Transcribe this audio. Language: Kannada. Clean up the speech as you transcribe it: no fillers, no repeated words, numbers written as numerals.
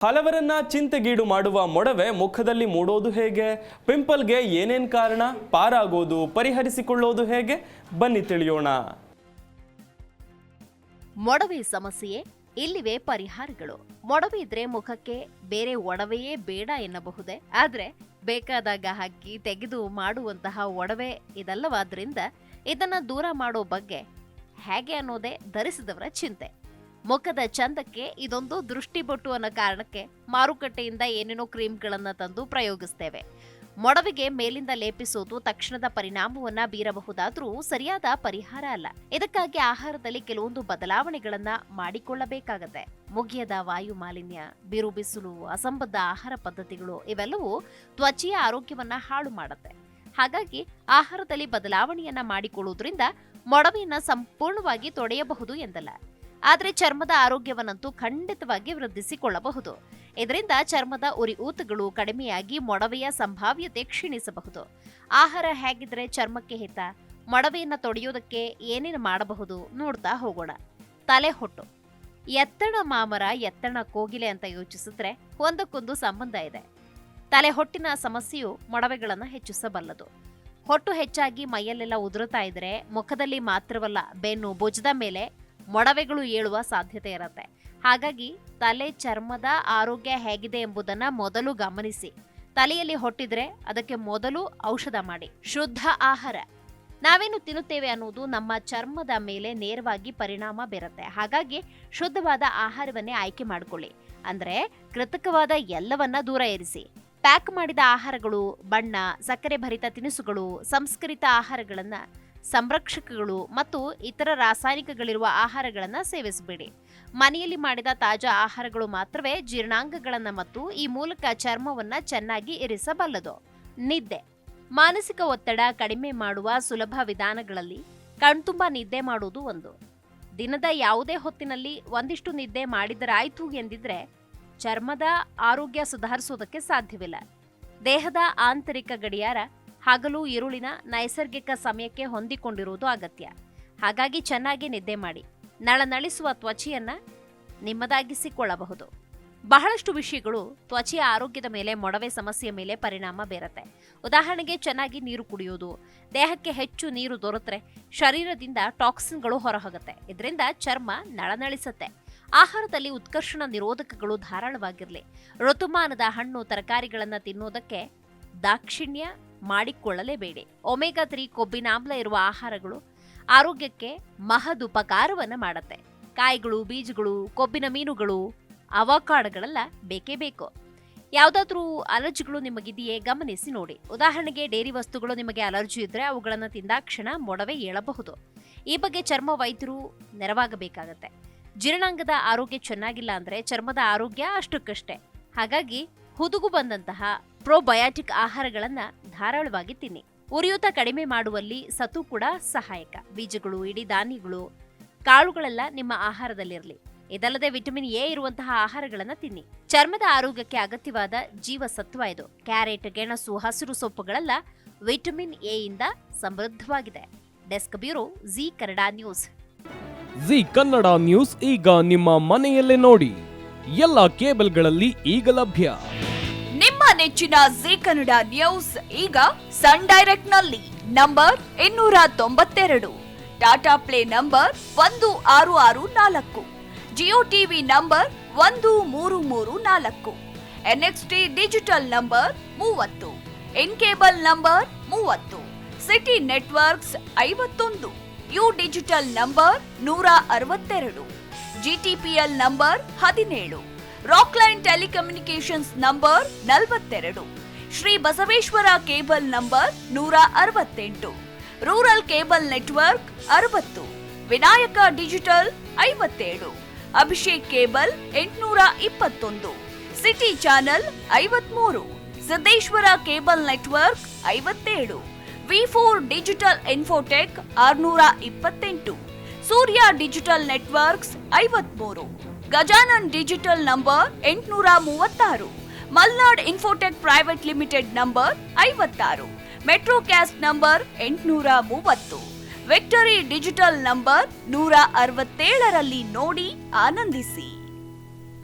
ಹಲವರನ್ನ ಚಿಂತೆಗೀಡು ಮಾಡುವ ಮೊಡವೆ ಮುಖದಲ್ಲಿ ಮೂಡೋದು ಹೇಗೆ? ಪಿಂಪಲ್ಗೆ ಏನೇನ್ ಕಾರಣ? ಪಾರಾಗೋದು, ಪರಿಹರಿಸಿಕೊಳ್ಳೋದು ಹೇಗೆ? ಬನ್ನಿ ತಿಳಿಯೋಣ. ಮೊಡವೆ ಸಮಸ್ಯೆ, ಇಲ್ಲಿವೆ ಪರಿಹಾರಗಳು. ಮೊಡವೆ ಇದ್ರೆ ಮುಖಕ್ಕೆ ಬೇರೆ ಒಡವೆಯೇ ಬೇಡ ಎನ್ನಬಹುದೇ? ಆದ್ರೆ ಬೇಕಾದಾಗ ಹಾಕಿ ತೆಗೆದು ಮಾಡುವಂತಹ ಒಡವೆ ಇದಲ್ಲವಾದ್ರಿಂದ ಇದನ್ನ ದೂರ ಮಾಡೋ ಬಗ್ಗೆ ಹೇಗೆ ಅನ್ನೋದೇ ಧರಿಸಿದವರ ಚಿಂತೆ. ಮುಖದ ಚಂದಕ್ಕೆ ಇದೊಂದು ದೃಷ್ಟಿಬೊಟ್ಟು ಅನ್ನೋ ಕಾರಣಕ್ಕೆ ಮಾರುಕಟ್ಟೆಯಿಂದ ಏನೇನೋ ಕ್ರೀಮ್ಗಳನ್ನ ತಂದು ಪ್ರಯೋಗಿಸ್ತೇವೆ. ಮೊಡವೆಗೆ ಮೇಲಿಂದ ಲೇಪಿಸೋದು ತಕ್ಷಣದ ಪರಿಣಾಮವನ್ನ ಬೀರಬಹುದಾದ್ರೂ ಸರಿಯಾದ ಪರಿಹಾರ ಅಲ್ಲ. ಇದಕ್ಕಾಗಿ ಆಹಾರದಲ್ಲಿ ಕೆಲವೊಂದು ಬದಲಾವಣೆಗಳನ್ನ ಮಾಡಿಕೊಳ್ಳಬೇಕಾಗತ್ತೆ. ಮುಗಿಯದ ವಾಯು ಮಾಲಿನ್ಯ, ಬಿರು ಬಿಸಿಲು, ಅಸಂಬದ್ಧ ಆಹಾರ ಪದ್ಧತಿಗಳು ಇವೆಲ್ಲವೂ ತ್ವಚೆಯ ಆರೋಗ್ಯವನ್ನ ಹಾಳು ಮಾಡುತ್ತೆ. ಹಾಗಾಗಿ ಆಹಾರದಲ್ಲಿ ಬದಲಾವಣೆಯನ್ನ ಮಾಡಿಕೊಳ್ಳುವುದರಿಂದ ಮೊಡವೆಯನ್ನ ಸಂಪೂರ್ಣವಾಗಿ ತೊಡೆಯಬಹುದು ಎಂದಲ್ಲ, ಆದ್ರೆ ಚರ್ಮದ ಆರೋಗ್ಯವನ್ನಂತೂ ಖಂಡಿತವಾಗಿ ವೃದ್ಧಿಸಿಕೊಳ್ಳಬಹುದು. ಇದರಿಂದ ಚರ್ಮದ ಉರಿಯೂತಗಳು ಕಡಿಮೆಯಾಗಿ ಮೊಡವೆಯ ಸಂಭಾವ್ಯತೆ ಕ್ಷೀಣಿಸಬಹುದು. ಆಹಾರ ಹೇಗಿದ್ರೆ ಚರ್ಮಕ್ಕೆ ಹಿತ, ಮೊಡವೆಯನ್ನ ತೊಡೆಯೋದಕ್ಕೆ ಏನೇನು ಮಾಡಬಹುದು ನೋಡ್ತಾ ಹೋಗೋಣ. ತಲೆ ಹೊಟ್ಟು, ಎತ್ತಣ ಮಾಮರ ಎತ್ತಣ ಕೋಗಿಲೆ ಅಂತ ಯೋಚಿಸಿದ್ರೆ ಒಂದಕ್ಕೊಂದು ಸಂಬಂಧ ಇದೆ. ತಲೆ ಹೊಟ್ಟಿನ ಸಮಸ್ಯೆಯು ಮೊಡವೆಗಳನ್ನ ಹೆಚ್ಚಿಸಬಲ್ಲದು. ಹೊಟ್ಟು ಹೆಚ್ಚಾಗಿ ಮೈಯಲ್ಲೆಲ್ಲ ಉದುರುತ್ತಾ ಇದ್ರೆ ಮುಖದಲ್ಲಿ ಮಾತ್ರವಲ್ಲ, ಬೆನ್ನು, ಭುಜದ ಮೇಲೆ ಮೊಡವೆಗಳು ಏಳುವ ಸಾಧ್ಯತೆ ಇರುತ್ತೆ. ಹಾಗಾಗಿ ತಲೆ ಚರ್ಮದ ಆರೋಗ್ಯ ಹೇಗಿದೆ ಎಂಬುದನ್ನ ಮೊದಲು ಗಮನಿಸಿ. ತಲೆಯಲ್ಲಿ ಹೊಟ್ಟಿದ್ರೆ ಅದಕ್ಕೆ ಮೊದಲು ಔಷಧ ಮಾಡಿ. ಶುದ್ಧ ಆಹಾರ, ನಾವೇನು ತಿನ್ನುತ್ತೇವೆ ಅನ್ನೋದು ನಮ್ಮ ಚರ್ಮದ ಮೇಲೆ ನೇರವಾಗಿ ಪರಿಣಾಮ ಬೀರುತ್ತೆ. ಹಾಗಾಗಿ ಶುದ್ಧವಾದ ಆಹಾರವನ್ನೇ ಆಯ್ಕೆ ಮಾಡಿಕೊಳ್ಳಿ. ಅಂದ್ರೆ ಕೃತಕವಾದ ಎಲ್ಲವನ್ನ ದೂರ ಇರಿಸಿ. ಪ್ಯಾಕ್ ಮಾಡಿದ ಆಹಾರಗಳು, ಬಣ್ಣ, ಸಕ್ಕರೆ ಭರಿತ ತಿನಿಸುಗಳು, ಸಂಸ್ಕರಿತ ಆಹಾರಗಳನ್ನ, ಸಂರಕ್ಷಕಗಳು ಮತ್ತು ಇತರ ರಾಸಾಯನಿಕಗಳಿರುವ ಆಹಾರಗಳನ್ನ ಸೇವಿಸಬೇಡಿ. ಮನೆಯಲ್ಲಿ ಮಾಡಿದ ತಾಜಾ ಆಹಾರಗಳು ಮಾತ್ರವೇ ಜೀರ್ಣಾಂಗಗಳನ್ನ ಮತ್ತು ಈ ಮೂಲಕ ಚರ್ಮವನ್ನ ಚೆನ್ನಾಗಿ ಇರಿಸಬಲ್ಲದು. ನಿದ್ದೆ, ಮಾನಸಿಕ ಒತ್ತಡ ಕಡಿಮೆ ಮಾಡುವ ಸುಲಭ ವಿಧಾನಗಳಲ್ಲಿ ಕಣ್ತುಂಬ ನಿದ್ದೆ ಮಾಡುವುದು ಒಂದು. ದಿನದ ಯಾವುದೇ ಹೊತ್ತಿನಲ್ಲಿ ಒಂದಿಷ್ಟು ನಿದ್ದೆ ಮಾಡಿದರಾಯ್ತು ಎಂದಿದ್ರೆ ಚರ್ಮದ ಆರೋಗ್ಯ ಸುಧಾರಿಸೋದಕ್ಕೆ ಸಾಧ್ಯವಿಲ್ಲ. ದೇಹದ ಆಂತರಿಕ ಗಡಿಯಾರ ಹಗಲು ಇರುಳಿನ ನೈಸರ್ಗಿಕ ಸಮಯಕ್ಕೆ ಹೊಂದಿಕೊಂಡಿರುವುದು ಅಗತ್ಯ. ಹಾಗಾಗಿ ಚೆನ್ನಾಗಿ ನಿದ್ದೆ ಮಾಡಿ ನಳನಳಿಸುವ ತ್ವಚೆಯನ್ನ ನಿಮ್ಮದಾಗಿಸಿಕೊಳ್ಳಬಹುದು. ಬಹಳಷ್ಟು ವಿಷಯಗಳು ತ್ವಚೆಯ ಆರೋಗ್ಯದ ಮೇಲೆ, ಮೊಡವೆ ಸಮಸ್ಯೆಯ ಮೇಲೆ ಪರಿಣಾಮ ಬೀರುತ್ತೆ. ಉದಾಹರಣೆಗೆ ಚೆನ್ನಾಗಿ ನೀರು ಕುಡಿಯೋದು. ದೇಹಕ್ಕೆ ಹೆಚ್ಚು ನೀರು ದೊರೆತರೆ ಶರೀರದಿಂದ ಟಾಕ್ಸಿನ್ಗಳು ಹೊರಹೋಗುತ್ತೆ. ಇದರಿಂದ ಚರ್ಮ ನಳನಳಿಸುತ್ತೆ. ಆಹಾರದಲ್ಲಿ ಉತ್ಕರ್ಷಣ ನಿರೋಧಕಗಳು ಧಾರಾಳವಾಗಿರಲಿ. ಋತುಮಾನದ ಹಣ್ಣು ತರಕಾರಿಗಳನ್ನ ತಿನ್ನೋದಕ್ಕೆ ದಾಕ್ಷಿಣ್ಯ ಮಾಡಿಕೊಳ್ಳಲೇಬೇಡಿ. ಒಮೆಗಾ 3 ಕೊಬ್ಬಿನಾಮ್ಲ ಇರುವ ಆಹಾರಗಳು ಆರೋಗ್ಯಕ್ಕೆ ಮಹದುಪಕಾರವನ್ನ ಮಾಡುತ್ತೆ. ಕಾಯಿಗಳು, ಬೀಜಗಳು, ಕೊಬ್ಬಿನ ಮೀನುಗಳು, ಅವಕಾಡಗಳೆಲ್ಲ ಬೇಕೇ ಬೇಕು. ಯಾವುದಾದ್ರೂ ಅಲರ್ಜಿಗಳು ನಿಮಗಿದೆಯೇ ಗಮನಿಸಿ ನೋಡಿ. ಉದಾಹರಣೆಗೆ ಡೇರಿ ವಸ್ತುಗಳು ನಿಮಗೆ ಅಲರ್ಜಿ ಇದ್ರೆ ಅವುಗಳನ್ನ ತಿಂದಾಕ್ಷಣ ಮೊಡವೆ ಏಳಬಹುದು. ಈ ಬಗ್ಗೆ ಚರ್ಮ ವೈದ್ಯರು ನೆರವಾಗಬೇಕಾಗತ್ತೆ. ಜೀರ್ಣಾಂಗದ ಆರೋಗ್ಯ ಚೆನ್ನಾಗಿಲ್ಲ ಅಂದ್ರೆ ಚರ್ಮದ ಆರೋಗ್ಯ ಅಷ್ಟಕ್ಕಷ್ಟೇ. ಹಾಗಾಗಿ ಹುದುಗು ಬಂದಂತಹ ಪ್ರೋಬಯಾಟಿಕ್ ಆಹಾರಗಳನ್ನ ಧಾರಾಳವಾಗಿ ತಿನ್ನಿ. ಉರಿಯೂತ ಕಡಿಮೆ ಮಾಡುವಲ್ಲಿ ಸತು ಕೂಡ ಸಹಾಯಕ. ಬೀಜಗಳು, ಇಡೀ ಧಾನ್ಯಗಳು, ಕಾಳುಗಳೆಲ್ಲ ನಿಮ್ಮ ಆಹಾರದಲ್ಲಿರಲಿ. ಇದಲ್ಲದೆ ವಿಟಮಿನ್ ಎ ಇರುವಂತಹ ಆಹಾರಗಳನ್ನ ತಿನ್ನಿ. ಚರ್ಮದ ಆರೋಗ್ಯಕ್ಕೆ ಅಗತ್ಯವಾದ ಜೀವಸತ್ವ ಇದು. ಕ್ಯಾರೆಟ್, ಗೆಣಸು, ಹಸಿರು ಸೊಪ್ಪುಗಳೆಲ್ಲ ವಿಟಮಿನ್ ಎ ಇಂದ ಸಮೃದ್ಧವಾಗಿದೆ. Desk bureau, G Kannada news. G Kannada news ಈಗ ನಿಮ್ಮ ಮನೆಯಲ್ಲೇ ನೋಡಿ. ಎಲ್ಲ ಕೇಬಲ್ಗಳಲ್ಲಿ ಈಗ ಲಭ್ಯ. ನಿಮ್ಮ ನೆಚ್ಚಿನ ಜಿ ಕನ್ನಡ ನ್ಯೂಸ್ ಈಗ ಸನ್ ಡೈರೆಕ್ಟ್ ನಲ್ಲಿ number 292, Tata play number 1664, Jio TV number 1334, NXT digital number 30, in cable number 30, city networks 51, U digital number 162, GTPL number 17, Rockline telecommunications number 42, Shri Basaveshwara cable number 168, rural cable network 60, Vinayaka digital 57, Abhishek cable 821, city channel 53, Siddeshwara cable network 57, ವಿ4 digital infotech 628, Surya digital networks 53, Gajanan digital number 836, Malnad infotech private limited number 56, Metrocast number 830, victory digital number 167ರಲ್ಲಿ ನೋಡಿ ಆನಂದಿಸಿ.